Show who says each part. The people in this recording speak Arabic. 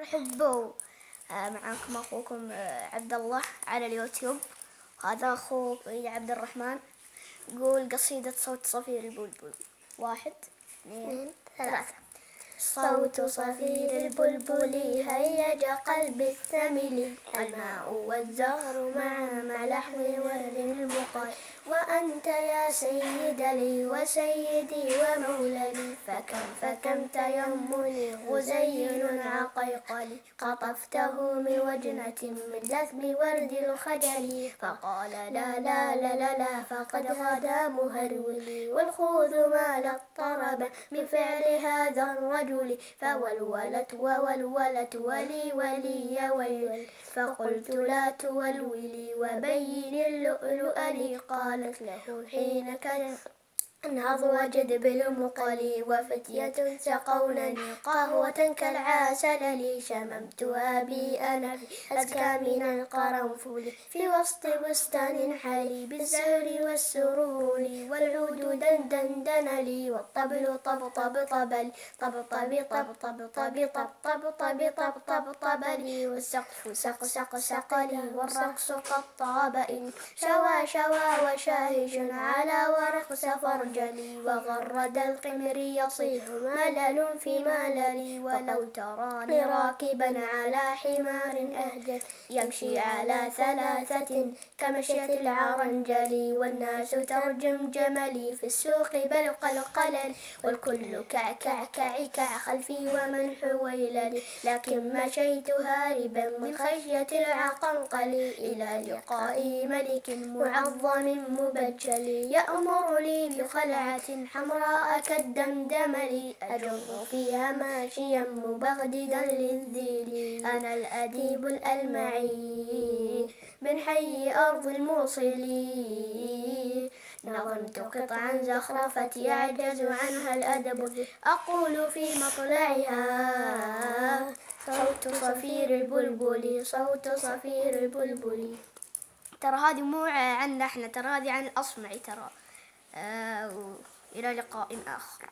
Speaker 1: حبوا. معاكم أخوكم عبد الله على اليوتيوب. هذا أخوك عبد الرحمن. قول قصيدة صوت صفير البلبل. 1 2 3. صوت صفير البلبل هيج قلب الثمل، الماء والزهر مع لحظ ورد المقال، وأنت يا سيد لي وسيدي ومولدي، فكم تيمني غزيل عقيقلي، قطفته من وجنة من لثم ورد الخجل، فقال لا لا لا لا لا فقد غدا مهرولي، والخوذ مال الطرب من فعل هذا الرجل، فولولت وولولت ولي ولي ويل، فقلت لا تولولي وبين اللؤلؤ لي، قالت له حين كان انهض وجد بالمقلي، وفتية سقونني قهوة كالعسل لي، شممتها بي أنا أزكى من القرنفل، في وسط بستان حلي بالزهر والسرور، والعود دندن لي، والطبل طبطب طبل طبطب طبطب طب طبطب طبطب طبلي، والسقف سق سق سقلي، والرقص قد طاب إن شوى شوى وشاهج على ورق سفر جلي، وغرد القمر يصيح ملل في مللي، ولو تراني راكبا على حمار أهجت يمشي على 3 كمشية العرنجل، والناس ترجم جملي في السوق بل قلقلل، والكل كعكع كعكع خلفي ومن حويللي، لكن مشيت هاربا من خشية العقنقل، إلى لقاء ملك معظم مبجل، يأمر لي بخلعة حمراء كالدمدمل، أجر فيها ماشيا مبغددا للذيل، أنا الأديب الألمعي من حي أرض الموصل، نظمت قطعا زخرفت يعجز عنها الأدب، أقول في مطلعها صوت صفير البلبل، صوت صفير البلبل. ترى هذه مو عنا احنا، ترى هذه عن الأصمعي ترى. إلى لقاء آخر.